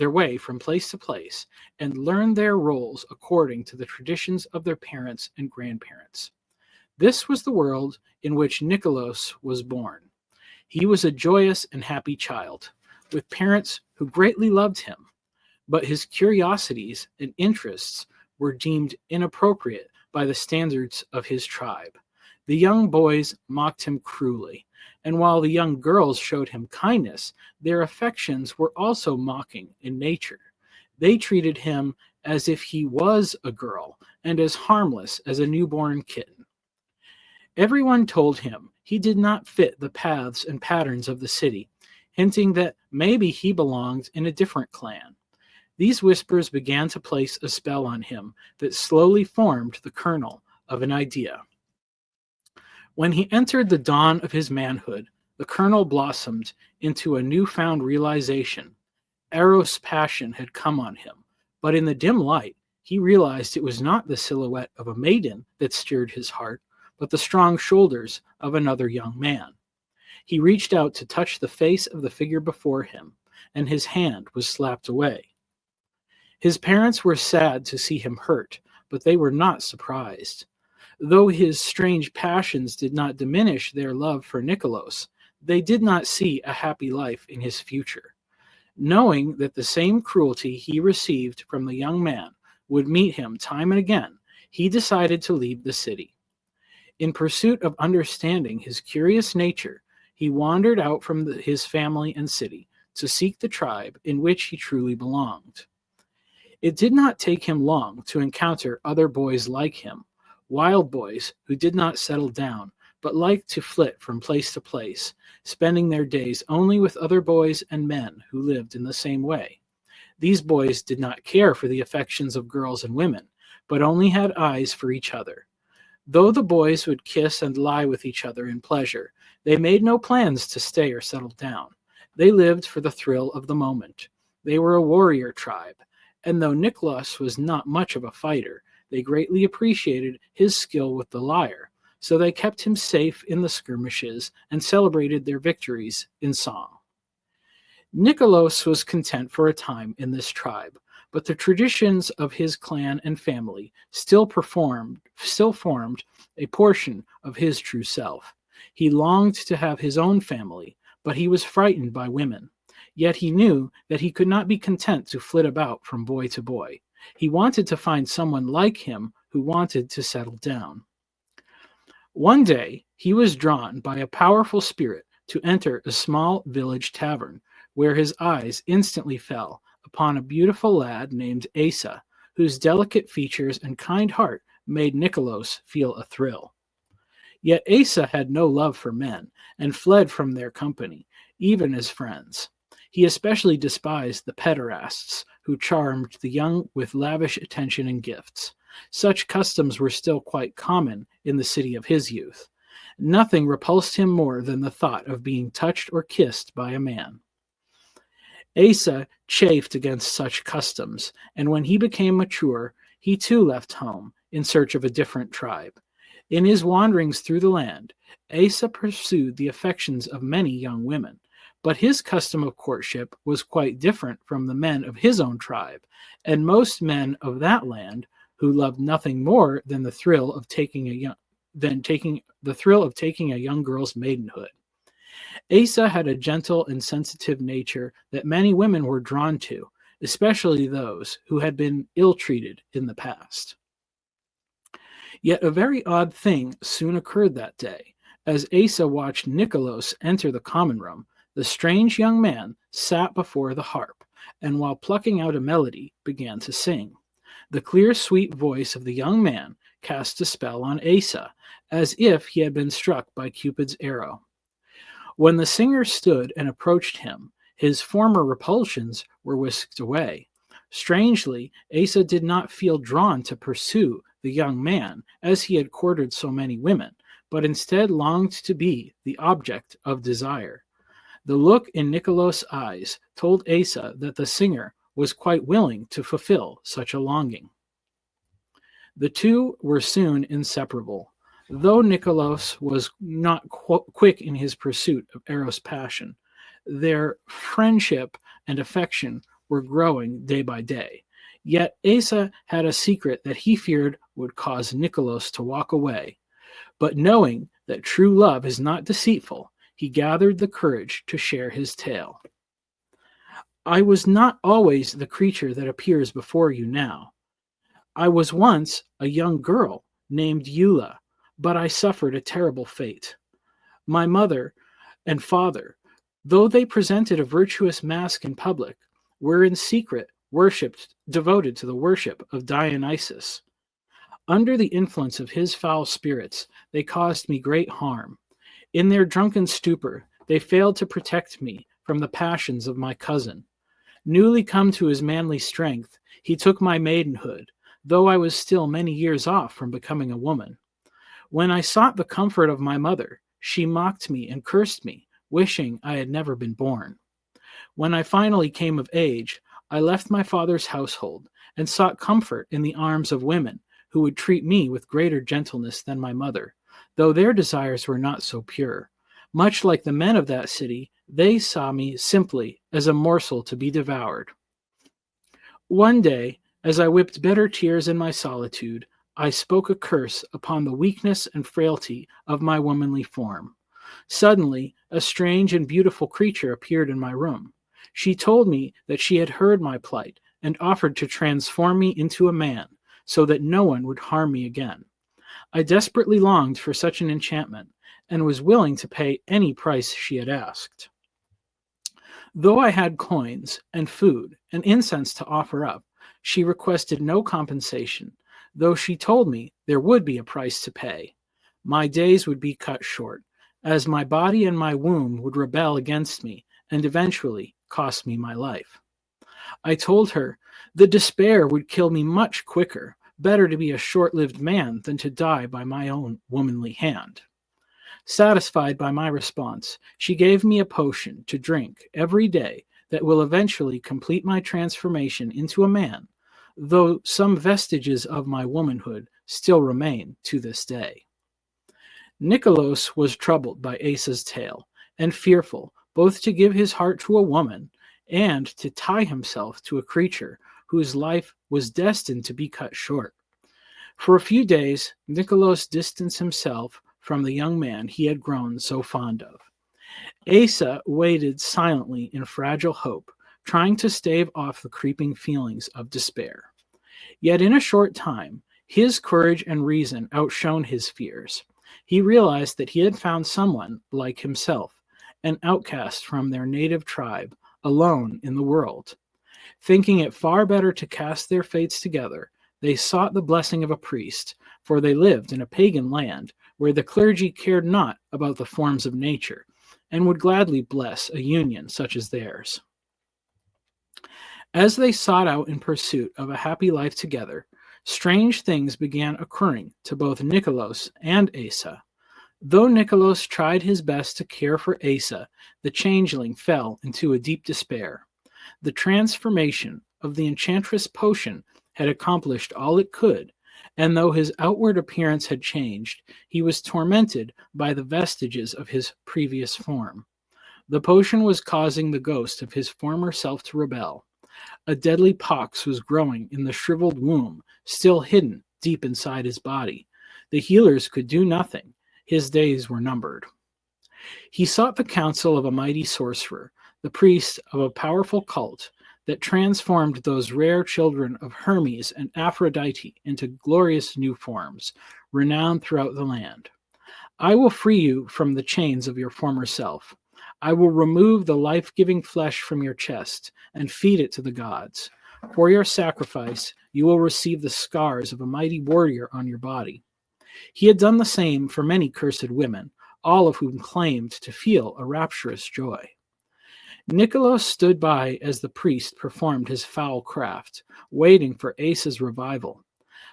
Speaker 1: way from place to place, and learn their roles according to the traditions of their parents and grandparents. This was the world in which Nicholas was born. He was a joyous and happy child, with parents who greatly loved him, but his curiosities and interests were deemed inappropriate by the standards of his tribe. The young boys mocked him cruelly, and while the young girls showed him kindness, their affections were also mocking in nature. They treated him as if he was a girl and as harmless as a newborn kitten. Everyone told him he did not fit the paths and patterns of the city, hinting that maybe he belonged in a different clan. These whispers began to place a spell on him that slowly formed the kernel of an idea. When he entered the dawn of his manhood, the kernel blossomed into a newfound realization. Eros' passion had come on him, but in the dim light, he realized it was not the silhouette of a maiden that stirred his heart, but the strong shoulders of another young man. He reached out to touch the face of the figure before him, and his hand was slapped away. His parents were sad to see him hurt, but they were not surprised. Though his strange passions did not diminish their love for Nicholas, they did not see a happy life in his future. Knowing that the same cruelty he received from the young man would meet him time and again, he decided to leave the city. In pursuit of understanding his curious nature, he wandered out from his family and city to seek the tribe in which he truly belonged. It did not take him long to encounter other boys like him, wild boys who did not settle down, but liked to flit from place to place, spending their days only with other boys and men who lived in the same way. These boys did not care for the affections of girls and women, but only had eyes for each other. Though the boys would kiss and lie with each other in pleasure, they made no plans to stay or settle down. They lived for the thrill of the moment. They were a warrior tribe, and though Nicholas was not much of a fighter, they greatly appreciated his skill with the lyre, so they kept him safe in the skirmishes and celebrated their victories in song. Nicholas was content for a time in this tribe, but the traditions of his clan and family still formed a portion of his true self. He longed to have his own family, but he was frightened by women. Yet he knew that he could not be content to flit about from boy to boy. He wanted to find someone like him who wanted to settle down. One day, he was drawn by a powerful spirit to enter a small village tavern, where his eyes instantly fell upon a beautiful lad named Asa, whose delicate features and kind heart made Nicholas feel a thrill. Yet Asa had no love for men and fled from their company, even as friends. He especially despised the pederasts who charmed the young with lavish attention and gifts. Such customs were still quite common in the city of his youth. Nothing repulsed him more than the thought of being touched or kissed by a man. Asa chafed against such customs, and when he became mature, he too left home in search of a different tribe. In his wanderings through the land, Asa pursued the affections of many young women, but his custom of courtship was quite different from the men of his own tribe, and most men of that land, who loved nothing more than the thrill of taking a young girl's maidenhood. Asa had a gentle and sensitive nature that many women were drawn to, especially those who had been ill-treated in the past. Yet a very odd thing soon occurred that day. As Asa watched Nicholas enter the common room, the strange young man sat before the harp, and while plucking out a melody, began to sing. The clear, sweet voice of the young man cast a spell on Asa, as if he had been struck by Cupid's arrow. When the singer stood and approached him, his former repulsions were whisked away. Strangely, Asa did not feel drawn to pursue the young man, as he had courted so many women, but instead longed to be the object of desire. The look in Nicholas' eyes told Asa that the singer was quite willing to fulfill such a longing. The two were soon inseparable. Though Nicholas was not quick in his pursuit of Eros' passion, their friendship and affection were growing day by day. Yet Asa had a secret that he feared would cause Nicholas to walk away. But knowing that true love is not deceitful, he gathered the courage to share his tale. I was not always the creature that appears before you now. I was once a young girl named Eula, but I suffered a terrible fate. My mother and father, though they presented a virtuous mask in public, were in secret devoted to the worship of Dionysus. Under the influence of his foul spirits, they caused me great harm. In their drunken stupor, they failed to protect me from the passions of my cousin. Newly come to his manly strength, he took my maidenhood, though I was still many years off from becoming a woman. When I sought the comfort of my mother, she mocked me and cursed me, wishing I had never been born. When I finally came of age, I left my father's household and sought comfort in the arms of women who would treat me with greater gentleness than my mother, though their desires were not so pure. Much like the men of that city, they saw me simply as a morsel to be devoured. One day, as I wept bitter tears in my solitude, I spoke a curse upon the weakness and frailty of my womanly form. Suddenly, a strange and beautiful creature appeared in my room. She told me that she had heard my plight and offered to transform me into a man so that no one would harm me again. I desperately longed for such an enchantment and was willing to pay any price she had asked. Though I had coins and food and incense to offer up, she requested no compensation, though she told me there would be a price to pay. My days would be cut short, as my body and my womb would rebel against me and eventually cost me my life. I told her the despair would kill me much quicker, Better to be a short-lived man than to die by my own womanly hand. Satisfied by my response, she gave me a potion to drink every day that will eventually complete my transformation into a man, though some vestiges of my womanhood still remain to this day. Nicholas was troubled by Asa's tale, and fearful both to give his heart to a woman and to tie himself to a creature whose life was destined to be cut short. For a few days, Nicholas distanced himself from the young man he had grown so fond of. Asa waited silently in fragile hope, trying to stave off the creeping feelings of despair. Yet in a short time, his courage and reason outshone his fears. He realized that he had found someone like himself, an outcast from their native tribe, alone in the world. Thinking it far better to cast their fates together, they sought the blessing of a priest, for they lived in a pagan land where the clergy cared not about the forms of nature, and would gladly bless a union such as theirs. As they sought out in pursuit of a happy life together, strange things began occurring to both Nicholas and Asa. Though Nicholas tried his best to care for Asa, the changeling fell into a deep despair. The transformation of the enchantress potion had accomplished all it could, and though his outward appearance had changed, he was tormented by the vestiges of his previous form. The potion was causing the ghost of his former self to rebel. A deadly pox was growing in the shriveled womb, still hidden deep inside his body. The healers could do nothing. His days were numbered. He sought the counsel of a mighty sorcerer, the priest of a powerful cult that transformed those rare children of Hermes and Aphrodite into glorious new forms, renowned throughout the land. I will free you from the chains of your former self. I will remove the life-giving flesh from your chest and feed it to the gods. For your sacrifice, you will receive the scars of a mighty warrior on your body. He had done the same for many cursed women, all of whom claimed to feel a rapturous joy. Nicholas stood by as the priest performed his foul craft, waiting for Asa's revival.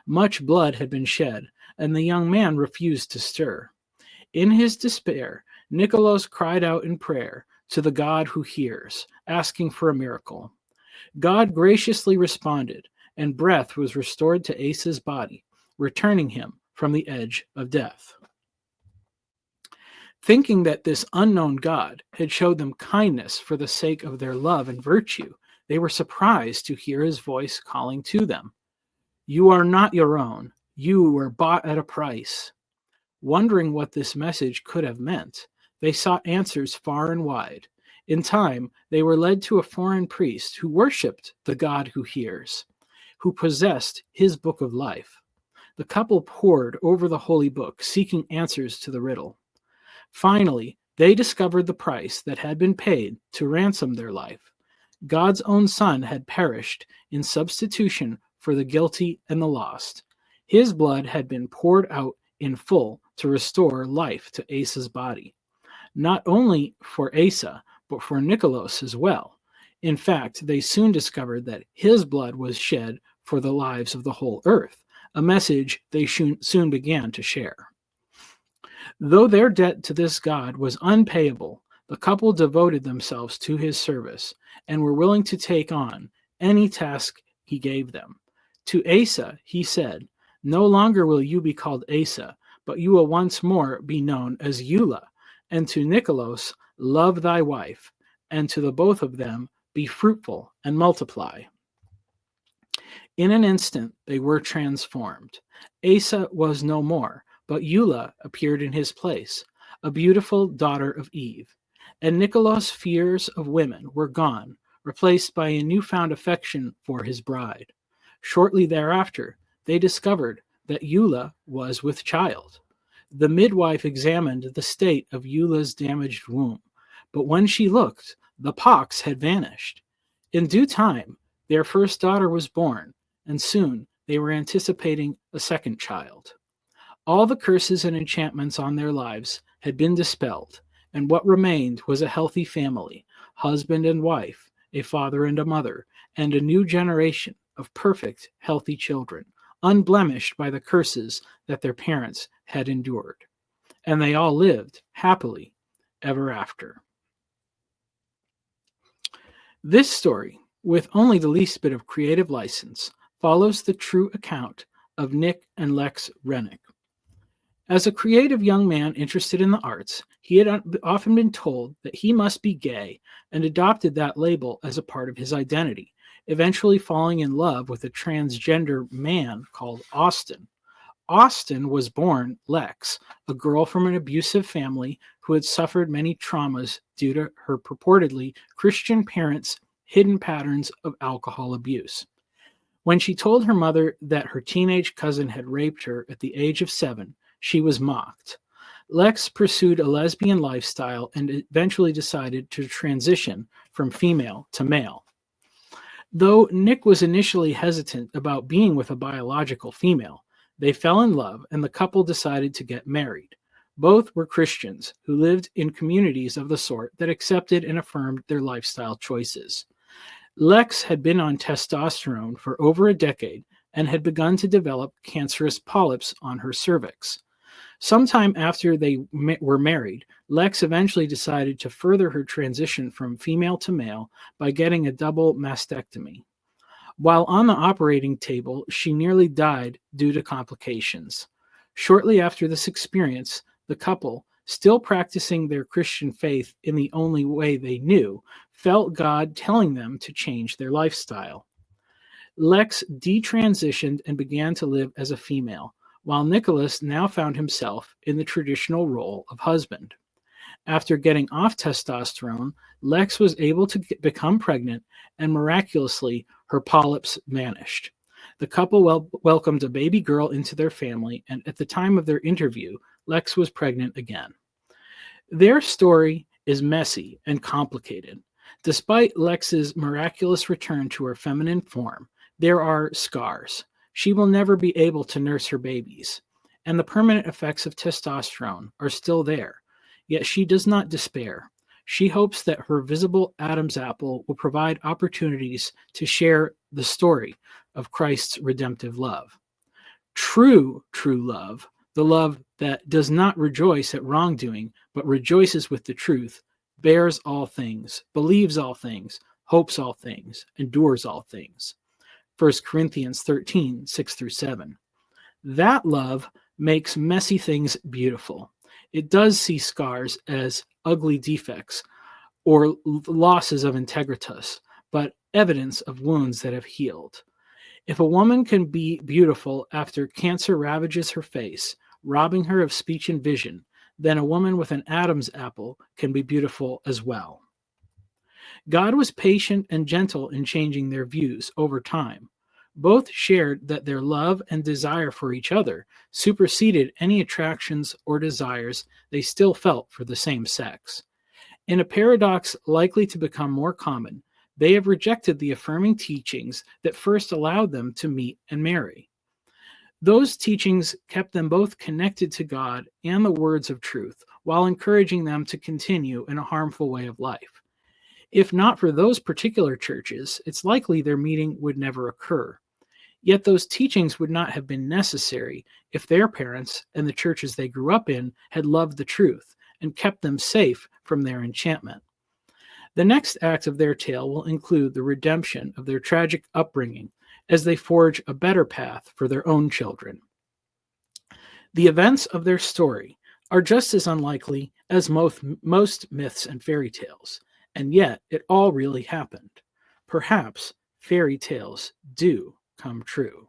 Speaker 1: Much blood had been shed, and the young man refused to stir. In his despair, Nicholas cried out in prayer to the God who hears, asking for a miracle. God graciously responded, and breath was restored to Asa's body, returning him from the edge of death. Thinking that this unknown God had showed them kindness for the sake of their love and virtue, they were surprised to hear his voice calling to them. You are not your own. You were bought at a price. Wondering what this message could have meant, they sought answers far and wide. In time, they were led to a foreign priest who worshipped the God who hears, who possessed his book of life. The couple pored over the holy book, seeking answers to the riddle. Finally, they discovered the price that had been paid to ransom their life. God's own Son had perished in substitution for the guilty and the lost. His blood had been poured out in full to restore life to Asa's body. Not only for Asa, but for Nicholas as well. In fact, they soon discovered that his blood was shed for the lives of the whole earth, a message they soon began to share. Though their debt to this God was unpayable, the couple devoted themselves to his service and were willing to take on any task he gave them. To Asa, he said, "No longer will you be called Asa, but you will once more be known as Eula. And to Nicholas, love thy wife, and to the both of them be fruitful and multiply." In an instant, they were transformed. Asa was no more, but Eula appeared in his place, a beautiful daughter of Eve. And Nicholas' fears of women were gone, replaced by a newfound affection for his bride. Shortly thereafter, they discovered that Eula was with child. The midwife examined the state of Eula's damaged womb, but when she looked, the pox had vanished. In due time, their first daughter was born, and soon they were anticipating a second child. All the curses and enchantments on their lives had been dispelled, and what remained was a healthy family, husband and wife, a father and a mother, and a new generation of perfect, healthy children, unblemished by the curses that their parents had endured. And they all lived happily ever after. This story, with only the least bit of creative license, follows the true account of Nick and Lex Rennick. As a creative young man interested in the arts, he had often been told that he must be gay and adopted that label as a part of his identity, eventually falling in love with a transgender man called Austin. Austin was born Lex, a girl from an abusive family who had suffered many traumas due to her purportedly Christian parents' hidden patterns of alcohol abuse. When she told her mother that her teenage cousin had raped her at the age of 7, she was mocked. Lex pursued a lesbian lifestyle and eventually decided to transition from female to male. Though Nick was initially hesitant about being with a biological female, they fell in love and the couple decided to get married. Both were Christians who lived in communities of the sort that accepted and affirmed their lifestyle choices. Lex had been on testosterone for over a decade and had begun to develop cancerous polyps on her cervix. Sometime after they were married, Lex eventually decided to further her transition from female to male by getting a double mastectomy. While on the operating table, she nearly died due to complications. Shortly after this experience, the couple, still practicing their Christian faith in the only way they knew, felt God telling them to change their lifestyle. Lex detransitioned and began to live as a female, while Nicholas now found himself in the traditional role of husband. After getting off testosterone, Lex was able to become pregnant, and miraculously, her polyps vanished. The couple welcomed a baby girl into their family, and at the time of their interview, Lex was pregnant again. Their story is messy and complicated. Despite Lex's miraculous return to her feminine form, there are scars. She will never be able to nurse her babies, and the permanent effects of testosterone are still there. Yet she does not despair. She hopes that her visible Adam's apple will provide opportunities to share the story of Christ's redemptive love. True love, the love that does not rejoice at wrongdoing, but rejoices with the truth, bears all things, believes all things, hopes all things, endures all things. 1 Corinthians 13, 6-7. That love makes messy things beautiful. It does see scars as ugly defects or losses of integritas, but evidence of wounds that have healed. If a woman can be beautiful after cancer ravages her face, robbing her of speech and vision, then a woman with an Adam's apple can be beautiful as well. God was patient and gentle in changing their views over time. Both shared that their love and desire for each other superseded any attractions or desires they still felt for the same sex. In a paradox likely to become more common, they have rejected the affirming teachings that first allowed them to meet and marry. Those teachings kept them both connected to God and the words of truth, while encouraging them to continue in a harmful way of life. If not for those particular churches, it's likely their meeting would never occur. Yet those teachings would not have been necessary if their parents and the churches they grew up in had loved the truth and kept them safe from their enchantment. The next act of their tale will include the redemption of their tragic upbringing as they forge a better path for their own children. The events of their story are just as unlikely as most myths and fairy tales, and yet it all really happened. Perhaps fairy tales do come true.